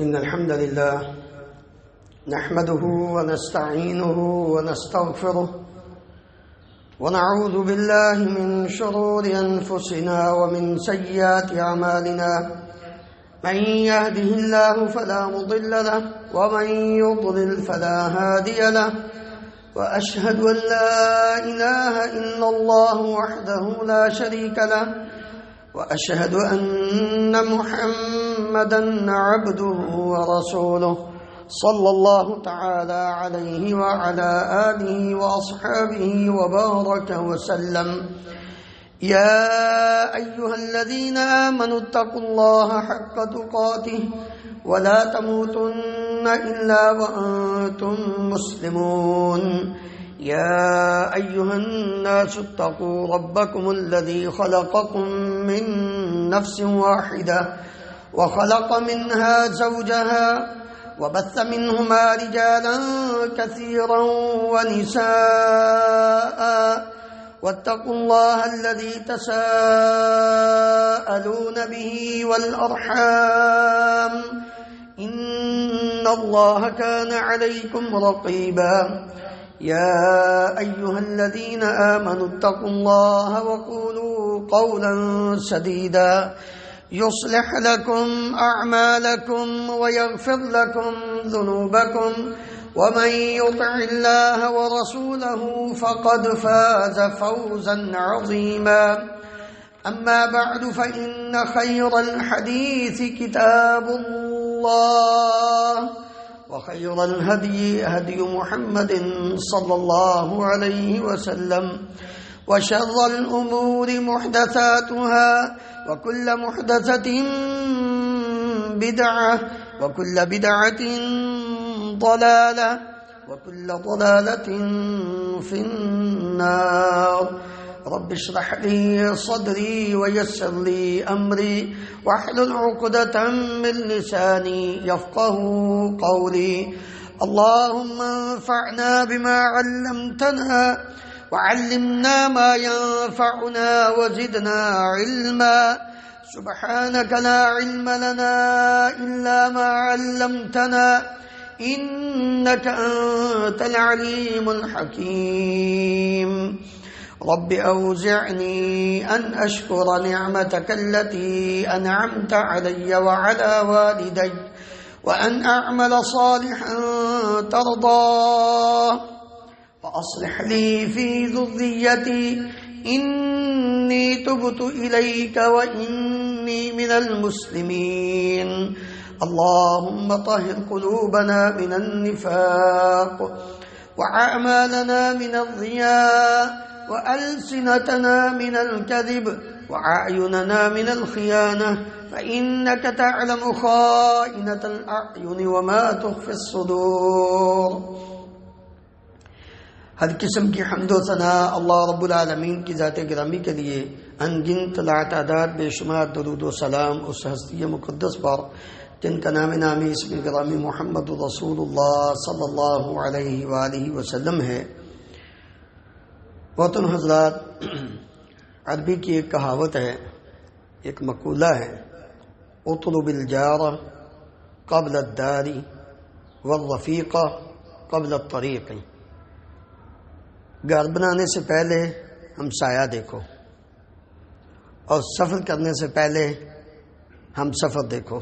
إن الحمد لله نحمده ونستعينه ونستغفره ونعوذ بالله من شرور أنفسنا ومن سيئات أعمالنا من يهده الله فلا مضل له ومن يضلل فلا هادي له وأشهد أن لا إله إلا الله وحده لا شريك له وأشهد أن محمدًا عبده ورسوله صلى الله تعالى عليه وعلى آله وأصحابه وبارك وسلم. يا أيها الذين آمنوا اتقوا الله حق تقاته ولا تموتن إلا وأنتم مسلمون. يا أيها الناس اتقوا ربكم الذي خلقكم من نفس واحدة وخلق منها زوجها وبث منهما رجالا كثيرا ونساء واتقوا الله الذي تساءلون به والأرحام إن الله كان عليكم رقيبا. يا أيها الذين آمنوا اتقوا الله وقولوا قولا سديدا يصلح لكم أعمالكم ويغفر لكم ذنوبكم ومن يطع الله ورسوله فقد فاز فوزا عظيما. أما بعد فإن خير الحديث كتاب الله وخير الهدي هدي محمد صلى الله عليه وسلم وشر الأمور محدثاتها وكل محدثة بدعة وكل بدعة ضلالة وكل ضلالة في النار. رب اشرح لي صدري ويسر لي أمري واحلل عقدة من لساني يفقه قولي. اللهم انفعنا بما علمتنا وعلمنا ما ينفعنا وزدنا علما. سبحانك لا علم لنا إلا ما علمتنا إنك أنت العليم الحكيم. رب أوزعني أن أشكر نعمتك التي أنعمت علي وعلى والدي وأن أعمل صالحا ترضاه وأصلح لي في ذريتي إني تبت إليك وإني من المسلمين. اللهم طهر قلوبنا من النفاق وأعمالنا من الرياء وألسنتنا من الكذب وأعيننا من الخيانة فإنك تعلم خائنة الأعين وما تخفي الصدور. ہر قسم کی حمد و ثنا اللہ رب العالمین کی ذات گرامی کے لیے ان گنت لا تعداد بے شمار درود و سلام اس ہستی مقدس پر جن کا نام نامی اسم گرامی محمد رسول اللہ صلی اللہ علیہ وآلہ وسلم ہے. محترم حضرات، عربی کی ایک کہاوت ہے، ایک مقولہ ہے، اطلب الجار قبل الدار والرفیق قبل الطریق. گھر بنانے سے پہلے ہمسایہ دیکھو اور سفر کرنے سے پہلے ہم سفر دیکھو،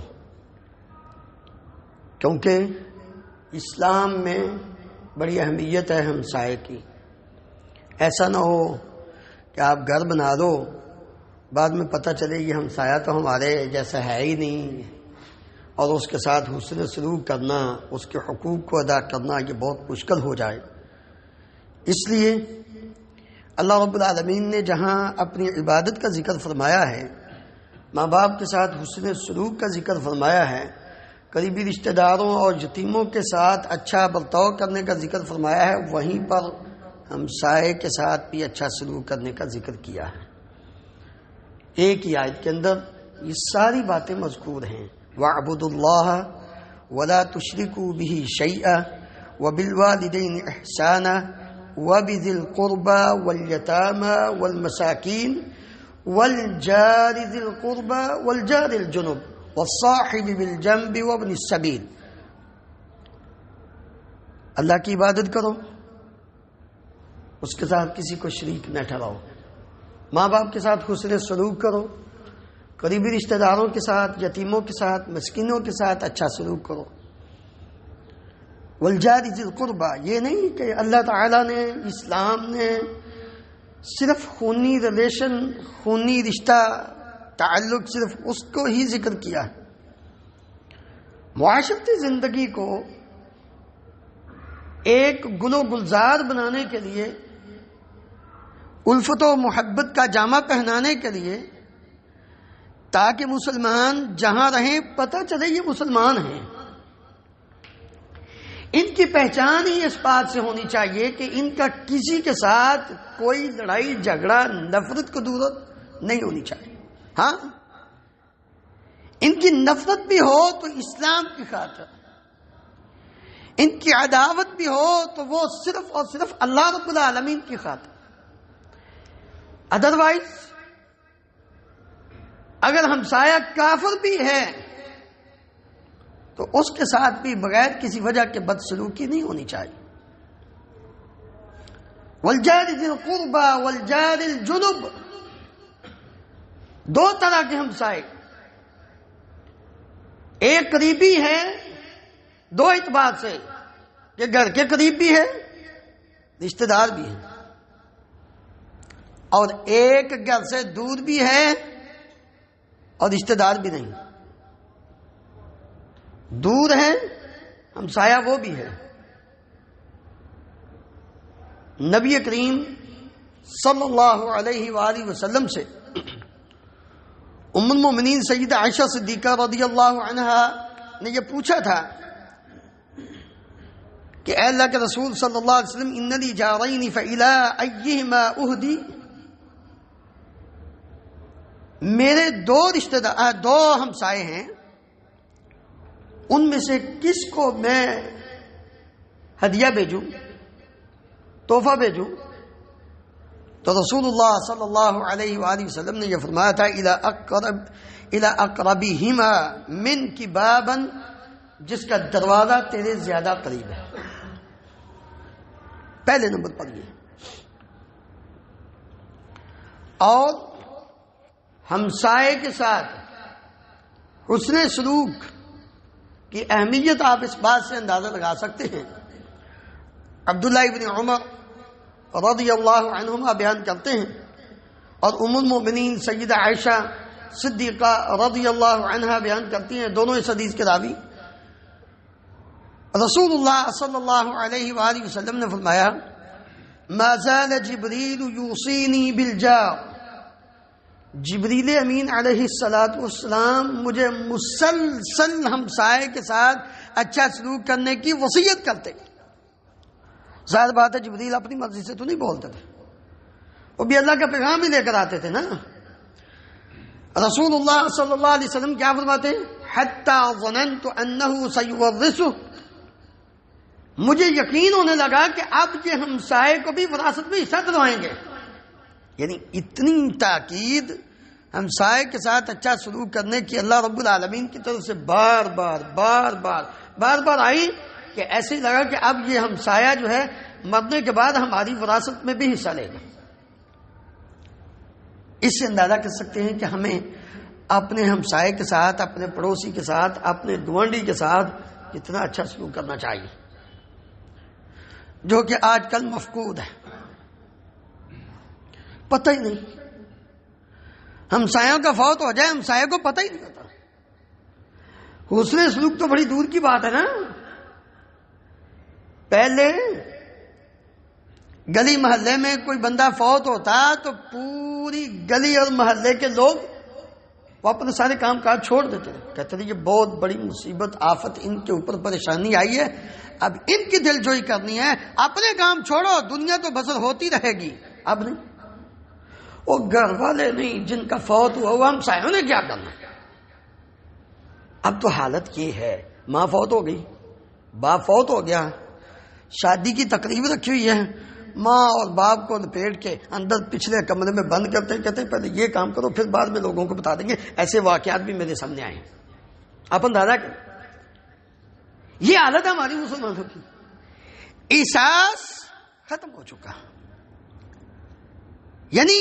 کیونکہ اسلام میں بڑی اہمیت ہے ہمسائے کی. ایسا نہ ہو کہ آپ گھر بنا دو، بعد میں پتہ چلے یہ ہمسایہ تو ہمارے جیسا ہے ہی نہیں، اور اس کے ساتھ حسن سلوک کرنا، اس کے حقوق کو ادا کرنا یہ بہت مشکل ہو جائے. اس لیے اللہ رب العالمین نے جہاں اپنی عبادت کا ذکر فرمایا ہے، ماں باپ کے ساتھ حسن سلوک کا ذکر فرمایا ہے، قریبی رشتہ داروں اور یتیموں کے ساتھ اچھا برتاؤ کرنے کا ذکر فرمایا ہے، وہیں پر ہمسائے کے ساتھ بھی اچھا سلوک کرنے کا ذکر کیا ہے. ایک ہی آیت کے اندر یہ ساری باتیں مذکور ہیں. وَاعْبُدُوا اللَّهَ وَلَا تُشْرِكُوا بِهِ شَيْئًا وَبِالْوَالِدَيْنِ إِحْسَانًا وَبِذِي الْقُرْبَى وَالْيَتَامَى وَالْمَسَاكِينِ والجار ذي القربى والجار الجنب والصاحب بالجنب وابن السبیل. اللہ کی عبادت کرو، اس کے ساتھ کسی کو شریک نہ ٹھہراؤ. ماں باپ کے ساتھ حسن سلوک کرو، قریبی رشتہ داروں کے ساتھ، یتیموں کے ساتھ، مسکینوں کے ساتھ اچھا سلوک کرو. والجار ذی القربہ، یہ نہیں کہ اللہ تعالیٰ نے، اسلام نے صرف خونی ریلیشن، خونی رشتہ، تعلق صرف اس کو ہی ذکر کیا ہے. معاشرتی زندگی کو ایک گل و گلزار بنانے کے لیے، الفت و محبت کا جامہ پہنانے کے لیے، تاکہ مسلمان جہاں رہیں پتہ چلے یہ مسلمان ہیں. ان کی پہچان ہی اس بات سے ہونی چاہیے کہ ان کا کسی کے ساتھ کوئی لڑائی جھگڑا، نفرت کو ضرورت نہیں ہونی چاہیے. ہاں، ان کی نفرت بھی ہو تو اسلام کی خاطر، ان کی عداوت بھی ہو تو وہ صرف اور صرف اللہ رب العالمین کی خاطر. ادروائز اگر ہمسایہ کافر بھی ہے تو اس کے ساتھ بھی بغیر کسی وجہ کے بدسلوکی نہیں ہونی چاہیے. والجار ذی القربى والجار الجنب، دو طرح کے ہمسائے، ایک قریبی ہے دو اعتبار سے کہ گھر کے قریب بھی ہے، رشتہ دار بھی ہے، اور ایک گھر سے دور بھی ہے اور رشتہ دار بھی نہیں. دور ہے ہمسایہ وہ بھی ہے. نبی کریم صلی اللہ علیہ وآلہ وسلم سے ام المومنین سیدہ عائشہ صدیقہ رضی اللہ عنہا نے یہ پوچھا تھا کہ اے اللہ کے رسول صلی اللہ علیہ وسلم، ان لی جارین فإلی ایہما اہدی، میرے دو ہمسائے ہیں، ان میں سے کس کو میں ہدیہ بھیجوں، تحفہ بھیجوں؟ تو رسول اللہ صلی اللہ علیہ وآلہ وسلم نے یہ فرمایا تھا الی اقربہما منک بابا، جس کا دروازہ تیرے زیادہ قریب ہے. پہلے نمبر پر یہ. اور ہمسائے کے ساتھ حسن سلوک کی اہمیت آپ اس بات سے اندازہ لگا سکتے ہیں. عبداللہ ابن عمر رضی اللہ عنہما بیان کرتے ہیں، اور ام المؤمنین سیدہ عائشہ صدیقہ رضی اللہ عنہا بیان کرتی ہیں، دونوں اس حدیث کے راوی. رسول اللہ صلی اللہ علیہ وآلہ وسلم نے فرمایا ما زال جبریل یوصینی بالجار، جبریل امین علیہ السلام مجھے مسلسل ہمسائے کے ساتھ اچھا سلوک کرنے کی وصیت کرتے. ظاہر بات ہے جبریل اپنی مرضی سے تو نہیں بولتے تھے، وہ بھی اللہ کا پیغام ہی لے کر آتے تھے نا. رسول اللہ صلی اللہ علیہ وسلم کیا فرماتے ہیں؟ حتی ظننت انہ سیورثہ، مجھے یقین ہونے لگا کہ اب یہ ہمسائے کو بھی وراثت میں حصہ دلوائیں گے. یعنی اتنی تاکید ہمسائے کے ساتھ اچھا سلوک کرنے کی اللہ رب العالمین کی طرف سے بار بار آئی کہ ایسے لگا کہ اب یہ ہمسایہ جو ہے مرنے کے بعد ہماری وراثت میں بھی حصہ لے گا. اس سے اندازہ کر سکتے ہیں کہ ہمیں اپنے ہمسائے کے ساتھ، اپنے پڑوسی کے ساتھ، اپنے گوانڈی کے ساتھ کتنا اچھا سلوک کرنا چاہیے، جو کہ آج کل مفقود ہے. پتہ ہی نہیں، ہمسایوں کا فوت ہو جائے ہمسایہ کو پتہ ہی نہیں ہوتا. حسن سلوک تو بڑی دور کی بات ہے نا. پہلے گلی محلے میں کوئی بندہ فوت ہوتا تو پوری گلی اور محلے کے لوگ وہ اپنے سارے کام کاج چھوڑ دیتے تھے، کہتے تھے یہ بہت بڑی مصیبت آفت ان کے اوپر پریشانی آئی ہے، اب ان کی دل جوئی کرنی ہے، اپنے کام چھوڑو، دنیا تو بسر ہوتی رہے گی. اب نہیں، وہ گھر والے نہیں، جن کا فوت ہوا وہ ہمسایوں نے کیا کرنا. اب تو حالت یہ ہے، ماں فوت ہو گئی، باپ فوت ہو گیا، شادی کی تقریب رکھی ہوئی ہے، ماں اور باپ کو لپیٹ کے اندر پچھلے کمرے میں بند کرتے ہیں، کہتے ہیں پہلے یہ کام کرو پھر بعد میں لوگوں کو بتا دیں گے. ایسے واقعات بھی میرے سامنے آئے ہیں. آپ اندازہ کریں، یہ حالت ہے ہماری مسلمانوں کی. احساس ختم ہو چکا. یعنی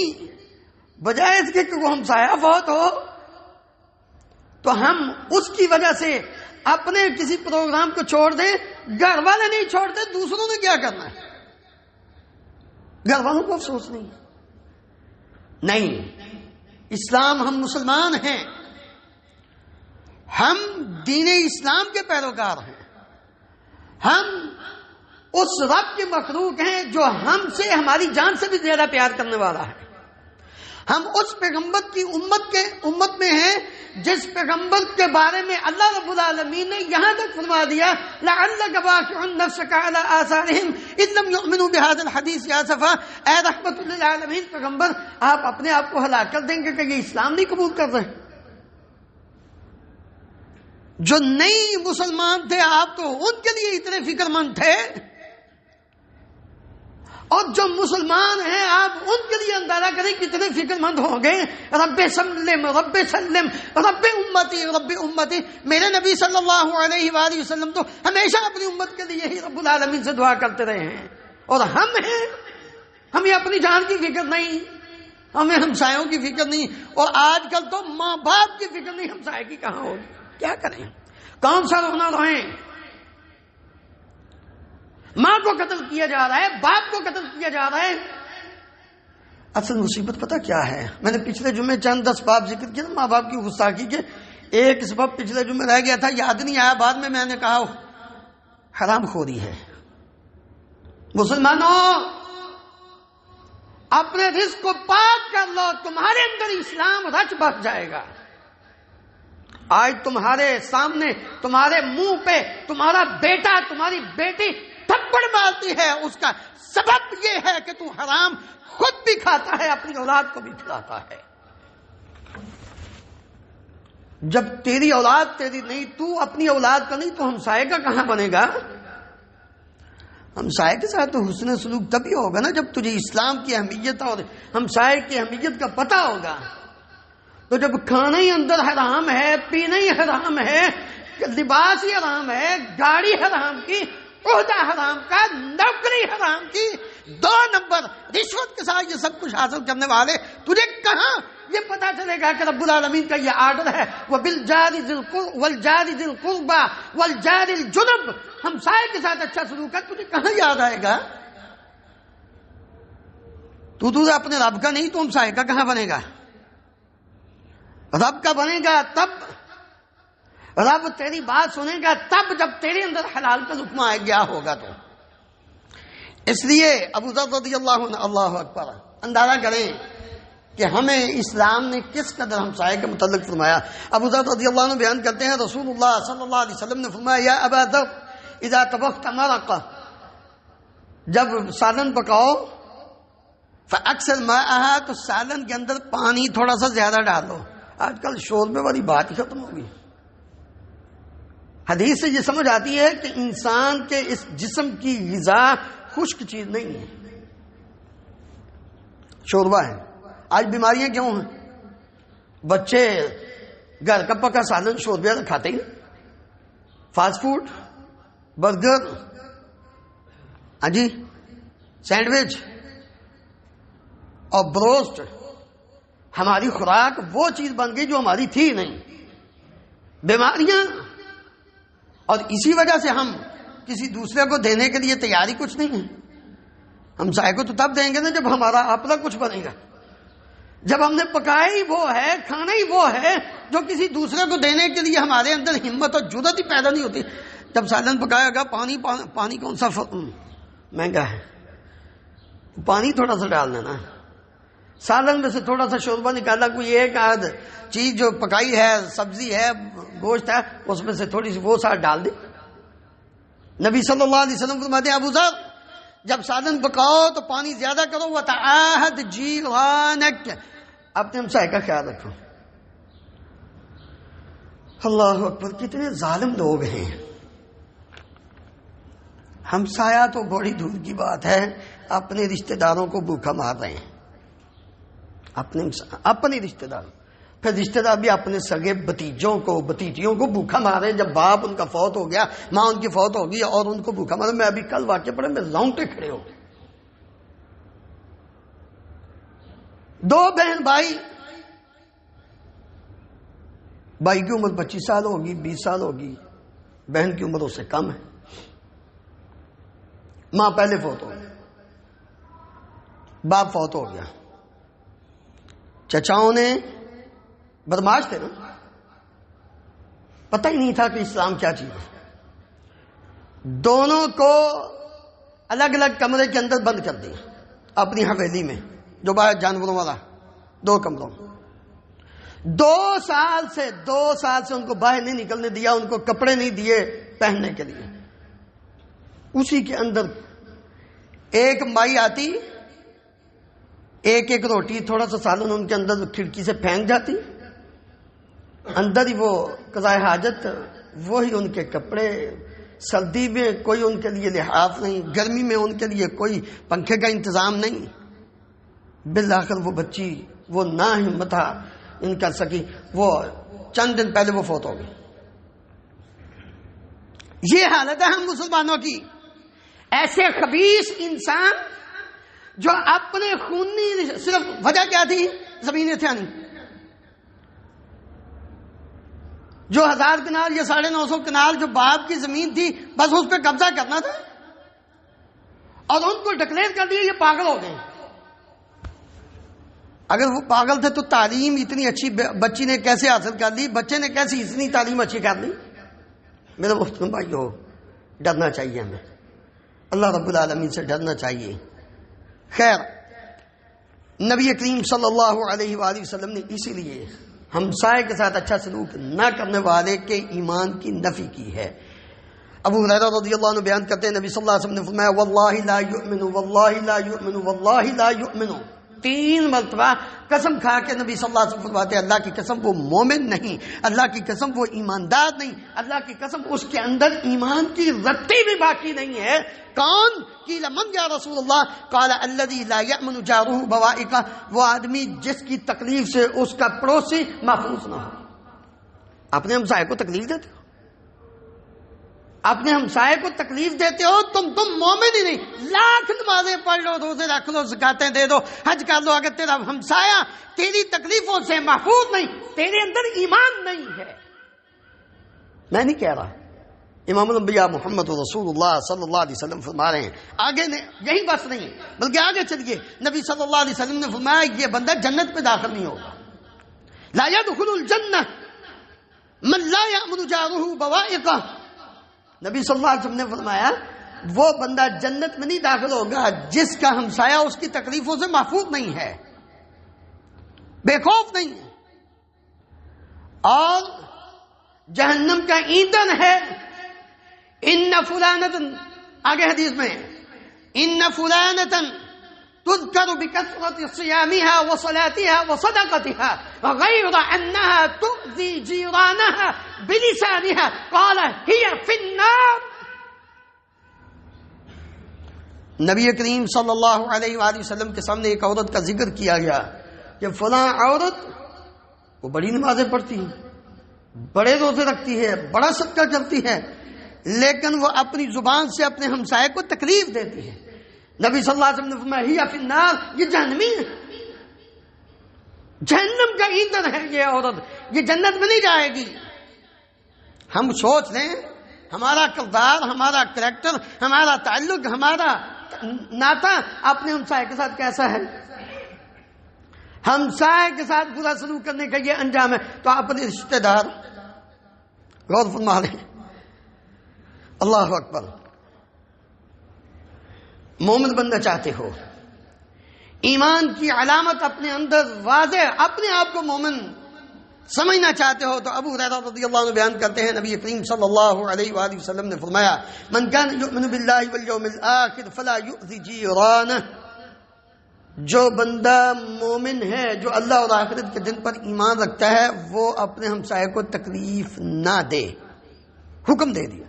بجائے اس کے کہ وہ ہمسایہ فوت ہو تو ہم اس کی وجہ سے اپنے کسی پروگرام کو چھوڑ دیں. گھر والے نہیں چھوڑتے، دوسروں نے کیا کرنا ہے؟ گھر والوں کو افسوس نہیں. اسلام، ہم مسلمان ہیں، ہم دین اسلام کے پیروکار ہیں، ہم اس رب کے مخلوق ہیں جو ہم سے، ہماری جان سے بھی زیادہ پیار کرنے والا ہے. ہم اس پیغمبر کی امت میں ہیں جس پیغمبر کے بارے میں اللہ رب العالمین نے یہاں تک فرما دیا لعلک باخع نفسک علی آثارہم ان لم یؤمنوا بہذا الحدیث آسفا. اے رحمت للعالمین پیغمبر، آپ اپنے آپ کو ہلاک کر دیں گے کہ یہ اسلام نہیں قبول کر رہے. جو نئی مسلمان تھے آپ تو ان کے لیے اتنے فکر مند تھے، اور جو مسلمان ہیں آپ ان کے لیے اندازہ کریں کتنے فکر مند ہوں گے. رب سلم رب سلم رب امتی رب امتی. میرے نبی صلی اللہ علیہ وآلہ وسلم تو ہمیشہ اپنی امت کے لیے ہی رب العالمین سے دعا کرتے رہے ہیں. اور ہم ہیں، ہمیں اپنی جان کی فکر نہیں، ہمیں ہمسایوں کی فکر نہیں. اور آج کل تو ماں باپ کی فکر نہیں، ہمسائے کی کہاں ہوگی. کیا کریں؟ کون سا رونا روئیں؟ ماں کو قتل کیا جا رہا ہے، باپ کو قتل کیا جا رہا ہے. اصل مصیبت پتہ کیا ہے؟ میں نے پچھلے جمعے چند 10 باب ذکر کیا ماں باپ کی گستاخی کے. ایک سبب پچھلے جمعے رہ گیا تھا، یاد نہیں آیا. بعد میں نے کہا حرام خوری ہے. مسلمانوں، اپنے رزق کو پاک کر لو، تمہارے اندر اسلام رچ بس جائے گا. آج تمہارے سامنے، تمہارے منہ پہ تمہارا بیٹا، تمہاری بیٹی تھپڑ مارتی ہے، اس کا سبب یہ ہے کہ تو حرام خود بھی کھاتا ہے، اپنی اولاد کو بھی کھلاتا ہے. جب تیری اولاد تیری نہیں، تو اپنی اولاد کا نہیں، تو ہمسائے کا کہاں بنے گا؟ ہمسائے کے ساتھ تو حسن سلوک تبھی ہوگا نا جب تجھے اسلام کی اہمیت اور ہمسائے کی اہمیت کا پتہ ہوگا. تو جب کھانا ہی اندر حرام ہے، پینا ہی حرام ہے، لباس ہی حرام ہے، گاڑی حرام کی، عہدہ حرام کا، نوکری حرام کی، 2 نمبر رشوت کے ساتھ یہ سب کچھ حاصل کرنے والے، تجھے کہاں یہ پتا چلے گا کہ رب العالمین کا یہ آرڈر ہے وَبِالْجَارِ ذِي الْقُرْبَى وَالْجَارِ الْجُنُبِ. ہمسائے کے ساتھ اچھا سلوک ہے، تجھے کہاں یاد آئے گا؟ تو اپنے رب کا نہیں تو ہمسائے کا کہاں بنے گا؟ رب کا بنے گا تب، رب تیری بات سنے گا تب جب تیرے اندر حلال کا لقمہ آ گیا ہوگا. تو اس لیے ابو ذر رضی اللہ عنہ، اللہ اکبر، اندازہ کریں کہ ہمیں اسلام نے کس قدر ہمسائے کے متعلق فرمایا. ابو ذر رضی اللہ عنہ بیان کرتے ہیں رسول اللہ صلی اللہ علیہ وسلم نے فرمایا یا ابا ذر اذا طبخت مرقہ، جب سالن پکاؤ فاکثر ماءھا، تو سالن کے اندر پانی تھوڑا سا زیادہ ڈالو. آج کل شوربے والی بات ہی ختم ہوگی. حدیث سے یہ سمجھ آتی ہے کہ انسان کے اس جسم کی غذا خشک چیز نہیں ہے، شوربہ ہے. آج بیماریاں کیوں ہیں؟ بچے گھر کا پکا سالن شوربے کھاتے ہی نہیں. فاسٹ فوڈ، برگر، ہاں جی، سینڈوچ اور بروسٹ ہماری خوراک وہ چیز بن گئی جو ہماری تھی نہیں. بیماریاں، اور اسی وجہ سے ہم کسی دوسرے کو دینے کے لیے تیاری کچھ نہیں ہے. ہمسائے کو تو تب دیں گے نا جب ہمارا اپنا کچھ بنے گا. جب ہم نے پکایا ہی وہ ہے، کھانا ہی وہ ہے جو کسی دوسرے کو دینے کے لیے ہمارے اندر ہمت اور جرأت ہی پیدا نہیں ہوتی. جب سالن پکایا گا، پانی کون سا مہنگا ہے، پانی تھوڑا سا ڈال دینا. سالن میں سے تھوڑا سا شوربہ نکالا، کوئی ایک آدھ چیز جو پکائی ہے، سبزی ہے، گوشت ہے، اس میں سے تھوڑی سی وہ ساتھ ڈال دے. نبی صلی اللہ علیہ وسلم فرماتے ہیں ابو ذر جب سالن پکاؤ تو پانی زیادہ کرو. وَتَعَاهَدْ جِيرَانَكَ، اپنے ہمسائے کا خیال رکھو. اللہ اکبر، کتنے ظالم لوگ ہیں. ہمسایہ تو بڑی دور کی بات ہے، اپنے رشتہ داروں کو بھوکا مار رہے ہیں. اپنے رشتہ دار پھر رشتے دار بھی اپنے سگے بھتیجوں کو بھتیجیوں کو بھوکا مارے. جب باپ ان کا فوت ہو گیا, ماں ان کی فوت ہو گئی اور ان کو بھوکا مارے. میں ابھی کل واقعہ پڑھے, میں رونگٹے کھڑے ہو گئے. 2 بہن بھائی, بھائی کی عمر 25 سال ہوگی, 20 سال ہوگی, بہن کی عمر اس سے کم ہے. ماں پہلے فوت ہو گئی, باپ فوت ہو گیا. چچاؤں نے بدماش تھے نا, پتہ ہی نہیں تھا کہ اسلام کیا چیز ہے. دونوں کو الگ الگ کمرے کے اندر بند کر دیا اپنی حویلی میں, جو باہر جانوروں والا 2 کمروں. 2 سال سے ان کو باہر نہیں نکلنے دیا, ان کو کپڑے نہیں دیے پہننے کے لیے. اسی کے اندر ایک مائی آتی, ایک روٹی تھوڑا سا سالن ان کے اندر کھڑکی سے پھینک جاتی, اندر ہی وہ قضائے حاجت, وہی ان کے کپڑے. سردی میں کوئی ان کے لیے لحاف نہیں, گرمی میں ان کے لیے کوئی پنکھے کا انتظام نہیں. بالآخر وہ بچی وہ نہ ہمت ان کر سکی, وہ چند دن پہلے وہ فوت ہو گئی. یہ حالت ہے ہم مسلمانوں کی. ایسے خبیث انسان جو اپنے خونی, صرف وجہ کیا تھی؟ زمینیں تھیں, جو 1000 کنال یا 950 کنال جو باپ کی زمین تھی, بس اس پہ قبضہ کرنا تھا اور ان کو ڈکلیئر کر دیا یہ پاگل ہو گئے. اگر وہ پاگل تھے تو تعلیم اتنی اچھی بچی نے کیسے حاصل کر لی, بچے نے کیسی اتنی تعلیم اچھی کر لی؟ میرے محترم بھائیو, ڈرنا چاہیے ہمیں, اللہ رب العالمین سے ڈرنا چاہیے. خیر, نبی کریم صلی اللہ علیہ وآلہ وسلم نے اسی لیے ہمسائے کے ساتھ اچھا سلوک نہ کرنے والے کے ایمان کی نفی کی ہے. ابو ہریرہ رضی اللہ عنہ بیان کرتے ہیں, نبی صلی اللہ علیہ وسلم نے فرمایا واللہ لا یؤمن واللہ لا یؤمن واللہ لا یؤمن. 3 مرتبہ قسم کھا کے نبی صلی اللہ علیہ وسلم فرماتے ہیں اللہ کی قسم وہ مومن نہیں, اللہ کی قسم وہ ایماندار نہیں, اللہ کی قسم اس کے اندر ایمان کی رتی بھی باقی نہیں ہے. کون؟ قیل من یا رسول اللہ, قال الذی لا یأمن جارہ بوائقہ, وہ آدمی جس کی تکلیف سے اس کا پڑوسی محفوظ نہ ہو. اپنے ہمسائے کو تکلیف دیتے ہو, اپنے ہمسائے کو تکلیف دیتے ہو, تم مومن ہی نہیں. لاکھ نمازیں پڑھ لو, روزے رکھ لو, زکاتیں دے دو, حج کر لو, اگر تیرا ہمسایہ تیری تکلیفوں سے محفوظ نہیں, تیرے اندر ایمان نہیں ہے. میں نہیں کہہ رہا, امام الانبیاء محمد رسول اللہ صلی اللہ علیہ وسلم فرما رہے ہیں. آگے یہی بس نہیں بلکہ آگے چلیے, نبی صلی اللہ علیہ وسلم نے فرمایا یہ بندہ جنت میں داخل نہیں ہوگا. لا يدخل الجنہ من لا یأمن جارہ بوائقہ. نبی صلی اللہ علیہ وسلم نے فرمایا وہ بندہ جنت میں نہیں داخل ہوگا جس کا ہمسایہ اس کی تکلیفوں سے محفوظ نہیں ہے, بے خوف نہیں ہے, اور جہنم کا ایندھن ہے. ان فلانتن, آگے حدیث میں, ان فلانتن تذکر بکثرت صیامها وصلاتها وصدقتها غیر انها تؤذی جیرانها بلسانها قال هي فی النار. نبی کریم صلی اللہ علیہ وآلہ وسلم کے سامنے ایک عورت کا ذکر کیا گیا کہ فلاں عورت وہ بڑی نمازیں پڑھتی ہے, بڑے روزے رکھتی ہے, بڑا صدقہ کرتی ہے, لیکن وہ اپنی زبان سے اپنے ہمسائے کو تکلیف دیتی ہے. نبی صلی اللہ علیہ وسلم نے فرمایا ہی فی النار, یہ جہنمی ہے, جہنم کا ایندھن ہے یہ عورت, یہ جنت میں نہیں جائے گی. ہم سوچ لیں ہمارا کردار, ہمارا کریکٹر, ہمارا تعلق, ہمارا ناتا اپنے ہمسائے کے ساتھ کیسا ہے. ہمسائے کے ساتھ برا سلوک کرنے کا یہ انجام ہے, تو اپنے رشتہ دار غور فرما لیں. اللہ اکبر. مومن بننا چاہتے ہو, ایمان کی علامت اپنے اندر واضح, اپنے آپ کو مومن سمجھنا چاہتے ہو, تو ابو ہریرہ رضی اللہ عنہ بیان کرتے ہیں نبی کریم صلی اللہ علیہ وآلہ وسلم نے فرمایا من کان یؤمن باللہ والیوم الآخر فلا یؤذی جیرانہ. جو بندہ مومن ہے, جو اللہ اور آخرت کے دن پر ایمان رکھتا ہے, وہ اپنے ہمسائے کو تکلیف نہ دے. حکم دے دیا.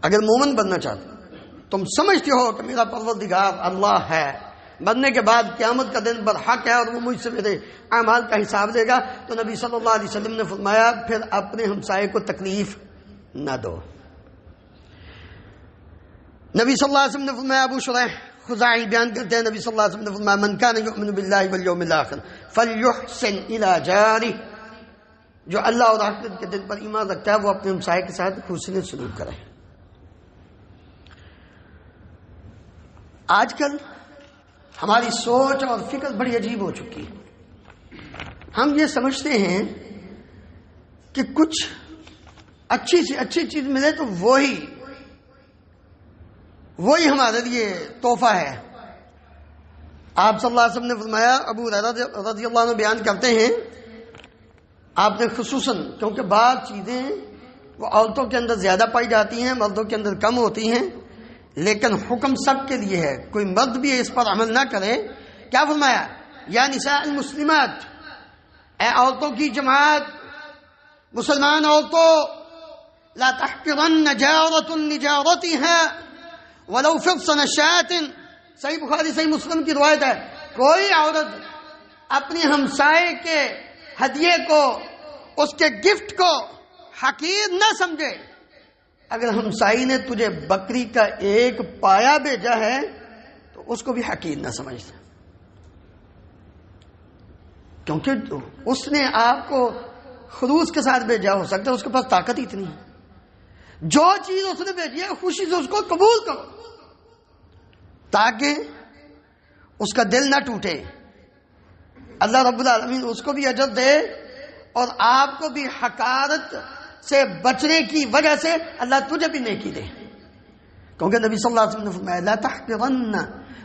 اگر مومن بننا چاہتے تم سمجھتے ہو کہ میرا پروردگار اللہ ہے, مرنے کے بعد قیامت کا دن برحق ہے اور وہ مجھ سے میرے اعمال کا حساب دے گا. تو نبی صلی اللہ علیہ وسلم نے فرمایا پھر اپنے ہمسائے کو تکلیف نہ دو. نبی صلی اللہ علیہ وسلم نے فرمایا، ابو شریح خزاعی بیان کرتے ہیں، نبی صلی اللہ علیہ وسلم نے فرمایا من کان یؤمن باللہ والیوم الاخر فلیحسن الی جارہ، جو اللہ اور آخرت کے دن پر ایمان رکھتا ہے وہ اپنے ہمسائے کے ساتھ حسن سلوک کرے. آج کل ہماری سوچ اور فکر بڑی عجیب ہو چکی ہے. ہم یہ سمجھتے ہیں کہ کچھ اچھی سے اچھی چیز ملے تو وہی ہمارے لیے تحفہ ہے. آپ صلی اللہ علیہ وسلم نے فرمایا، ابو ہریرہ رضی اللہ عنہ بیان کرتے ہیں، آپ نے خصوصاً کیونکہ بعض چیزیں وہ عورتوں کے اندر زیادہ پائی جاتی ہیں، مردوں کے اندر کم ہوتی ہیں، لیکن حکم سب کے لیے ہے، کوئی مرد بھی اس پر عمل نہ کرے. کیا فرمایا؟ یا نساء المسلمات، اے عورتوں کی جماعت، مسلمان عورتوں، لا تحقرن جارة لجارتها ولو فرسن شاة. صحیح بخاری صحیح مسلم کی روایت ہے، کوئی عورت اپنی ہمسائے کے ہدیے کو، اس کے گفٹ کو حقیر نہ سمجھے. اگر ہمسائی نے تجھے بکری کا ایک پایا بھیجا ہے تو اس کو بھی حقیر نہ سمجھتا، کیونکہ اس نے آپ کو خلوص کے ساتھ بھیجا، ہو سکتا ہے اس کے پاس طاقت اتنی ہے. جو چیز اس نے بھیجی ہے خوشی سے اس کو قبول کرو تاکہ اس کا دل نہ ٹوٹے. اللہ رب العالمین اس کو بھی اجر دے اور آپ کو بھی حقارت سے بچنے کی وجہ سے اللہ تجھے بھی نیکی دے. کیونکہ نبی صلی اللہ علیہ وسلم نے فرمایا لا تحقرن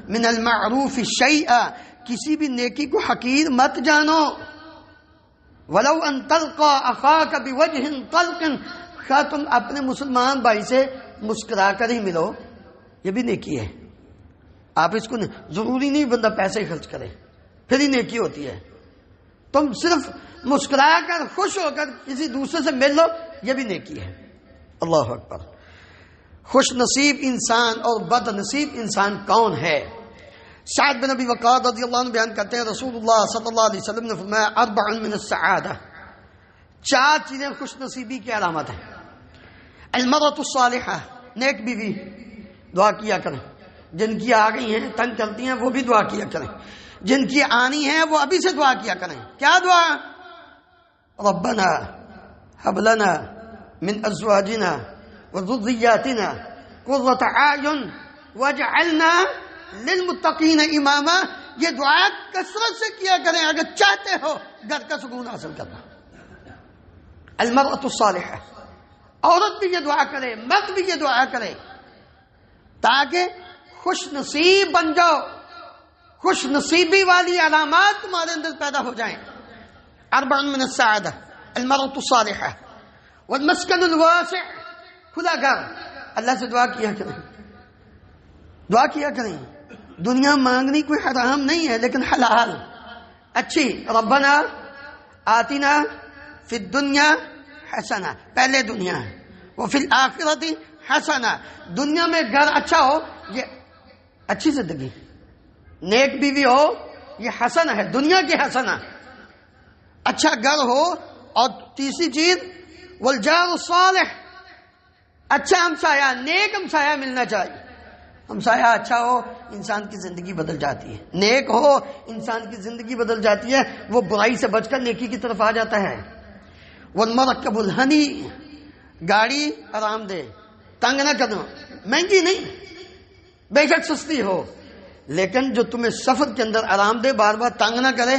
من المعروف شیئا، کسی بھی نیکی کو حقیر مت جانو. ولو ان تلقى اخاك بوجه طلق، خواہ تم اپنے مسلمان بھائی سے مسکرا کر ہی ملو، یہ بھی نیکی ہے. آپ اس کو ضروری نہیں بندہ پیسے خرچ کرے پھر ہی نیکی ہوتی ہے. تم صرف مسکرا کر خوش ہو کر کسی دوسرے سے مل لو، یہ بھی نیکی ہے. اللہ اکبر. خوش نصیب انسان اور بد نصیب انسان کون ہے؟ سعد بن ابی وقاص رضی اللہ عنہ بیان کرتے ہیں، رسول اللہ صلی اللہ علیہ وسلم نے فرمایا اربع من السعادہ، 4 چیزیں خوش نصیبی کی علامت ہیں. المرأة الصالحہ، نیک بیوی، دعا کیا کریں. جن کی آ گئی ہیں تنگ چلتی ہیں وہ بھی دعا کیا کریں، جن کی آنی ہیں وہ ابھی سے دعا کیا کریں. کیا دعا؟ ربنا هب لنا من ازواجنا وذرياتنا قرة اعین واجعلنا للمتقین اماما. یہ دعا کثرت سے کیا کریں اگر چاہتے ہو گھر کا سکون حاصل کرنا. المرأة الصالحہ، عورت بھی یہ دعا کرے، مرد بھی یہ دعا کرے تاکہ خوش نصیب بن جاؤ، خوش نصیبی والی علامات تمہارے اندر پیدا ہو جائیں. اربع من السعادہ المرأة الصالحہ والمسکن الواسع، کھلا گھر. اللہ سے دعا کیا کریں، دعا کیا کریں. دنیا مانگنی کوئی حرام نہیں ہے لیکن حلال اچھی. ربنا آتنا فی الدنیا حسنہ، پہلے دنیا ہے، وفی الآخرۃ حسنہ، دنیا میں گھر اچھا ہو، یہ اچھی زندگی، نیک بیوی ہو، یہ حسن ہے، دنیا کی حسنہ، اچھا گھر ہو. اور تیسری چیز والجار الصالح، اچھا ہمسایہ، نیک ہمسایہ ملنا چاہیے. ہمسایہ اچھا ہو انسان کی زندگی بدل جاتی ہے، نیک ہو انسان کی زندگی بدل جاتی ہے، وہ برائی سے بچ کر نیکی کی طرف آ جاتا ہے. والمرکب الہنی، گاڑی آرام دہ، تنگ نہ کرنا، مہنگی نہیں، بے شک سستی ہو، لیکن جو تمہیں سفر کے اندر آرام دے، بار بار تنگ نہ کرے،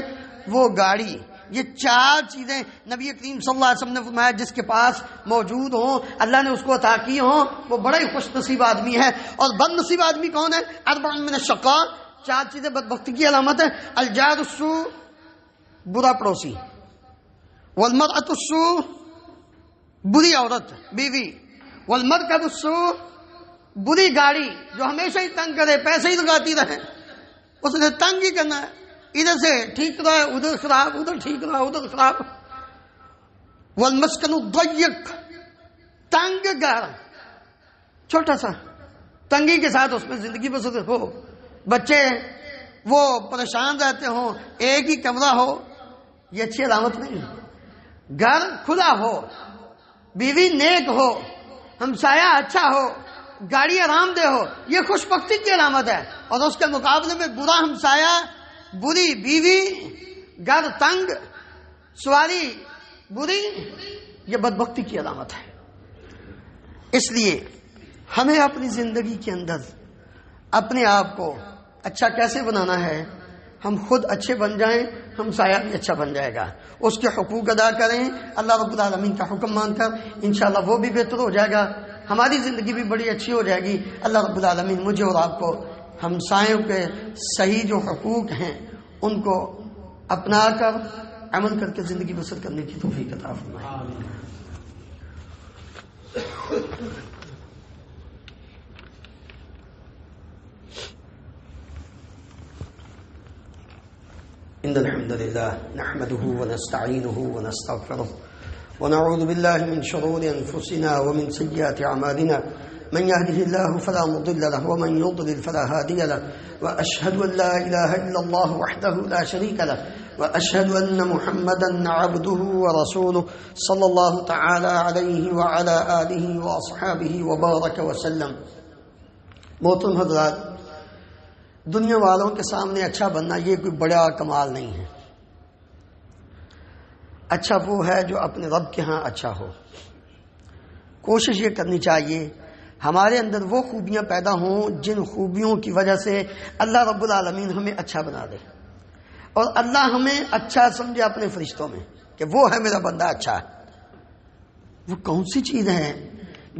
وہ گاڑی. یہ 4 چیزیں نبی کریم صلی اللہ علیہ وسلم نے فرمایا جس کے پاس موجود ہوں، اللہ نے اس کو عطا کی ہوں، وہ بڑا ہی خوش نصیب آدمی ہے. اور بد نصیب آدمی کون ہے؟ اربع من الشقاء، 4 چیزیں بدبختی کی علامت ہے. الجار السوء، برا پڑوسی. والمرأة السوء، بری عورت بیوی. والمرکب السوء، بری گاڑی جو ہمیشہ ہی تنگ کرے، پیسے ہی لگاتی رہے، اس نے تنگ ہی کرنا ہے، ادھر سے ٹھیک رہا ادھر خراب، ادھر ٹھیک رہا ادھر خراب. والمسکن الضیق، تنگ گھر، چھوٹا سا، تنگی کے ساتھ اس میں زندگی بسر ہو، بچے وہ پریشان رہتے ہوں، ایک ہی کمرہ ہو، یہ اچھی علامت نہیں ہے۔ گھر کھلا ہو، بیوی نیک ہو، ہمسایہ اچھا ہو، گاڑی آرام دہ ہو، یہ خوش بختی کی علامت ہے۔ اور اس کے مقابلے میں برا ہمسایہ، بری بیوی، گھر تنگ، سواری بری، یہ بدبختی کی علامت ہے۔ اس لیے ہمیں اپنی زندگی کے اندر اپنے آپ کو اچھا کیسے بنانا ہے؟ ہم خود اچھے بن جائیں، ہمسایہ بھی اچھا بن جائے گا، اس کے حقوق ادا کریں، اللہ رب العالمین کا حکم مان کر، انشاءاللہ وہ بھی بہتر ہو جائے گا، ہماری زندگی بھی بڑی اچھی ہو جائے گی۔ اللہ رب العالمین مجھے اور آپ کو ہمسایوں کے صحیح جو حقوق ہیں ان کو اپنا کر عمل کر کے زندگی بسر کرنے کی توفیق عطا فرمائے۔ إن الحمد لله نحمده ونستعينه ونستغفره ونعوذ بالله من شرور أنفسنا ومن سيئات أعمالنا من يهده الله فلا مضل له ومن يضلل فلا هادي له وأشهد أن لا إله إلا الله وحده لا شريك له وأشهد أن محمدا عبده ورسوله صلى الله تعالى عليه وعلى آله وأصحابه وبارك وسلم۔ محترم حضرات، دنیا والوں کے سامنے اچھا بننا یہ کوئی بڑا کمال نہیں ہے۔ اچھا وہ ہے جو اپنے رب کے ہاں اچھا ہو۔ کوشش یہ کرنی چاہیے ہمارے اندر وہ خوبیاں پیدا ہوں جن خوبیوں کی وجہ سے اللہ رب العالمین ہمیں اچھا بنا دے، اور اللہ ہمیں اچھا سمجھے اپنے فرشتوں میں کہ وہ ہے میرا بندہ اچھا ہے۔ وہ کون سی چیز ہے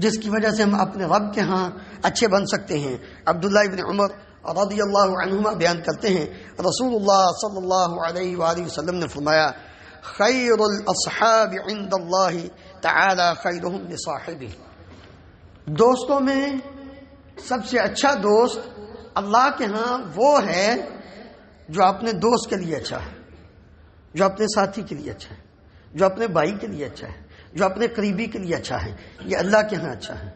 جس کی وجہ سے ہم اپنے رب کے ہاں اچھے بن سکتے ہیں؟ عبداللہ ابن عمر رضی اللہ عنہما بیان کرتے ہیں، رسول اللہ صلی اللہ علیہ وآلہ وسلم نے فرمایا، خیر الاصحاب عند اللہ تعالی خیرہم لصاحبہ۔ دوستوں میں سب سے اچھا دوست اللہ کے ہاں وہ ہے جو اپنے دوست کے لیے اچھا ہے، جو اپنے ساتھی کے لیے اچھا ہے، جو اپنے بھائی کے لیے اچھا ہے، جو اپنے قریبی کے لیے اچھا ہے، یہ اللہ کے ہاں اچھا ہے۔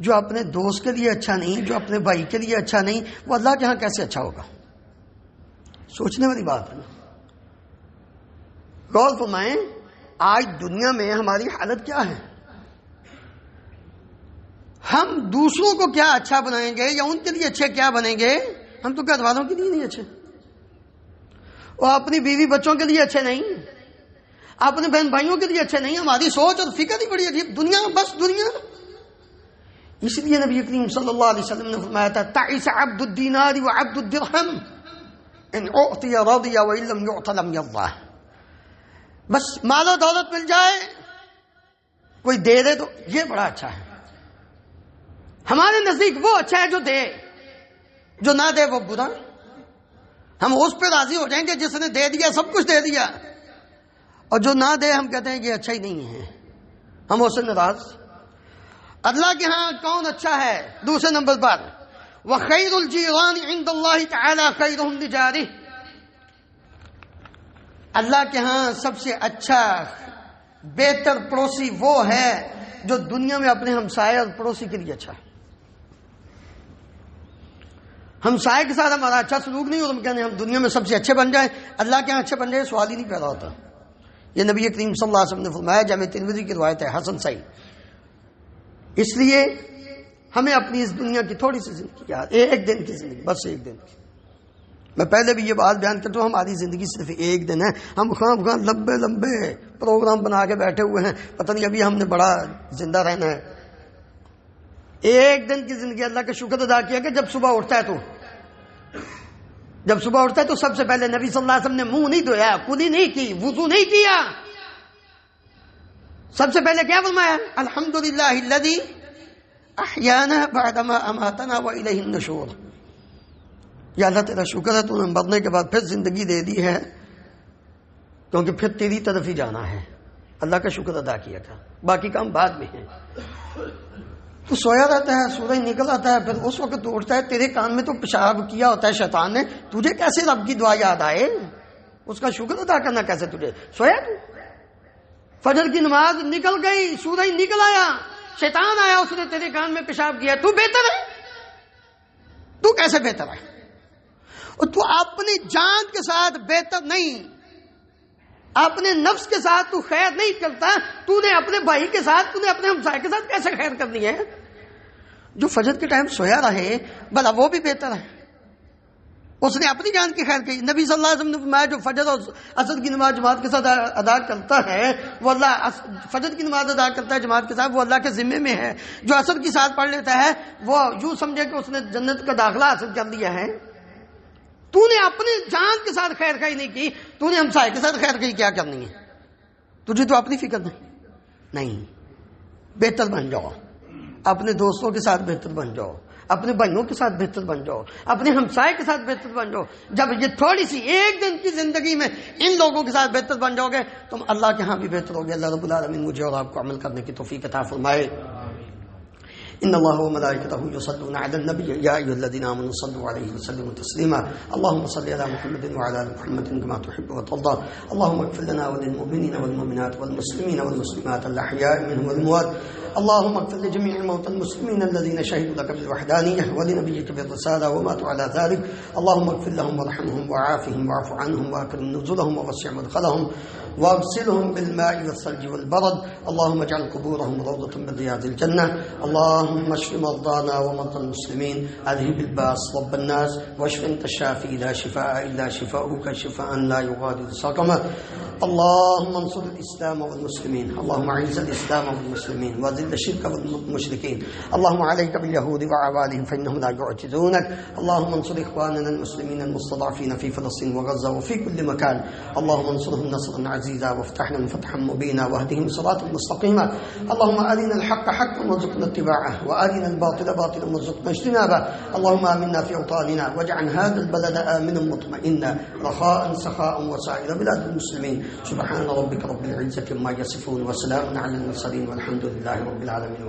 جو اپنے دوست کے لیے اچھا نہیں، جو اپنے بھائی کے لیے اچھا نہیں، وہ اللہ کے ہاں کیسے اچھا ہوگا؟ سوچنے والی بات ہے۔ غور فرمائیں، آج دنیا میں ہماری حالت کیا ہے؟ ہم دوسروں کو کیا اچھا بنائیں گے یا ان کے لیے اچھے کیا بنیں گے؟ ہم تو گھر والوں کے لیے نہیں اچھے، اور اپنی بیوی بچوں کے لیے اچھے نہیں، اپنے بہن بھائیوں کے لیے اچھے نہیں۔ ہماری سوچ اور فکر ہی بڑی عجیب، دنیا بس دنیا۔ اس لیے نبی کریم صلی اللہ علیہ وسلم نے فرمایا تھا، تعس عبد الدینار وعبد الدرہم ان اعطی رضی وان لم یعط لم یرضى۔ بس مال و دولت مل جائے، کوئی دے دے تو یہ بڑا اچھا ہے۔ ہمارے نزدیک وہ اچھا ہے جو دے، جو نہ دے وہ برا۔ ہم اس پہ راضی ہو جائیں گے جس نے دے دیا، سب کچھ دے دیا، اور جو نہ دے ہم کہتے ہیں یہ اچھا ہی نہیں ہے، ہم اس سے ناراض۔ اللہ کے ہاں کون اچھا ہے؟ دوسرے نمبر پر وَخَيْرُ الْجِيرَانِ عِنْدَ اللَّهِ تَعَالَى خَيْرُهُمْ لِجَارِهِ۔ اللہ کے ہاں سب سے اچھا بہتر پڑوسی وہ ہے جو دنیا میں اپنے ہمسائے اور پڑوسی کے لیے اچھا ہے۔ ہمسائے کے ساتھ ہمارا اچھا سلوک نہیں ہو تو ہم کہتے ہیں ہم دنیا میں سب سے اچھے بن جائیں، اللہ کے ہاں اچھے بن جائیں، سوال ہی نہیں پیدا ہوتا۔ یہ نبی کریم صلی اللہ علیہ وسلم نے فرمایا، جامع ترمذی کی روایت ہے، حسن صحیح۔ اس لیے ہمیں اپنی اس دنیا کی تھوڑی سی زندگی یاد، ایک دن کی زندگی، بس ایک دن کی۔ میں پہلے بھی یہ بات بیان کرتا ہوں، ہماری زندگی صرف ایک دن ہے۔ ہم خواہ لمبے لمبے پروگرام بنا کے بیٹھے ہوئے ہیں، پتہ نہیں ابھی ہم نے بڑا زندہ رہنا ہے۔ ایک دن کی زندگی، اللہ کا شکر ادا کیا کہ جب صبح اٹھتا ہے تو سب سے پہلے نبی صلی اللہ علیہ وسلم نے منہ نہیں دھویا، کلی نہیں کی، وضو نہیں کیا، سب سے پہلے کیا فرمایا؟ الحمدللہ الذی احیانا بعدما اماتنا والیہ النشور۔ یا اللہ تیرا شکر ہے تو نے مرنے کے بعد پھر زندگی دے دی ہے، کیونکہ پھر تیری طرف ہی جانا ہے۔ اللہ کا شکر ادا کیا تھا، باقی کام بعد میں ہیں۔ تو سویا رہتا ہے، سورج نکل آتا ہے، پھر اس وقت تو اٹھتا ہے، تیرے کان میں تو پیشاب کیا ہوتا ہے شیطان نے، تجھے کیسے رب کی دعا یاد آئے؟ اس کا شکر ادا کرنا کیسے تجھے؟ سویا تو فجر کی نماز نکل گئی، سورج نکل آیا، شیطان آیا، اس نے تیرے کان میں پیشاب کیا، تو بہتر ہے؟ تو کیسے بہتر ہے؟ تو اپنی جان کے ساتھ بہتر نہیں، اپنے نفس کے ساتھ تو خیر نہیں کرتا، تو نے اپنے بھائی کے ساتھ، تو نے اپنے ہمسائے کے ساتھ کیسے خیر کرنی ہے؟ جو فجر کے ٹائم سویا رہے بھلا وہ بھی بہتر ہے، اس نے اپنی جان کی خیر کی۔ نبی صلی اللہ علیہ وسلم نے فرمایا جو فجر اور عصر کی نماز جماعت کے ساتھ ادا کرتا ہے وہ اللہ، فجر کی نماز ادا کرتا ہے جماعت کے ساتھ، وہ اللہ کے ذمے میں ہے۔ جو عصر کی ساتھ پڑھ لیتا ہے وہ یوں سمجھے کہ اس نے جنت کا داخلہ حاصل کر لیا ہے۔ تو نے اپنی جان کے ساتھ خیر خائی نہیں کی، تو نے ہمسائے کے ساتھ خیر خائی کیا کرنی ہے؟ تجھے تو اپنی فکر نہیں۔ بہتر بن جاؤ، اپنے دوستوں کے ساتھ بہتر بن جاؤ، اپنے بھائیوں کے ساتھ بہتر بن جاؤ، اپنے ہمسائے کے ساتھ بہتر بن جاؤ۔ جب یہ تھوڑی سی ایک دن کی زندگی میں ان لوگوں کے ساتھ بہتر بن جاؤ گے تم اللہ کے ہاں بھی بہتر ہوگے۔ اللہ رب العالمین مجھے اور آپ کو عمل کرنے کی توفیق عطا فرمائے۔ ان اللہ وملائکتہ یصلون علی النبی یا ایھا الذین آمنوا صلوا علیہ وسلموا تسلیما اللهم صل علی محمد وعلى ال محمد كما تحب وترضى اللهم اغفر لنا وللمؤمنین والمؤمنات والمسلمین والمسلمات الاحیاء منهم والاموات اللهم اغفر لجميع الموتى المسلمين الذين شهدوا لك بالوحدانية ولنبيك بالرسالة وماتوا على ذلك اللهم اغفر لهم وارحمهم وعافهم واعف عنهم واكرم نزلهم ووسع مدخلهم واغسلهم بالماء والثلج والبرد اللهم اجعل قبورهم روضة من رياض الجنة اللهم اشف مرضانا ومرضى المسلمين اذهب الباس رب الناس واشف انت الشافي لا شفاء الا شفاؤك شفاء لا يغادر سقما اللهم انصر الاسلام والمسلمين اللهم اعز الاسلام والمسلمين واذل الشرك والمشركين اللهم عليك باليهود وعوالهم فانهم لا يعجزونك اللهم انصر اخواننا المسلمين المستضعفين في فلسطين وغزة وفي كل مكان اللهم انصرهم نصرا عزيزا وافتح لهم فتحا مبينا واهدهم صراطا مستقيما اللهم ارنا الحق حقا وارزقنا اتباعه وارنا الباطل باطلا وارزقنا اجتنابه اللهم امنا في اوطاننا واجعل هذا البلد امنا مطمئنا رخاء سخاء وسائر بلاد المسلمين سبحان ربك رب العزة عما يصفون وسلام على المرسلين والحمد لله رب العالمين.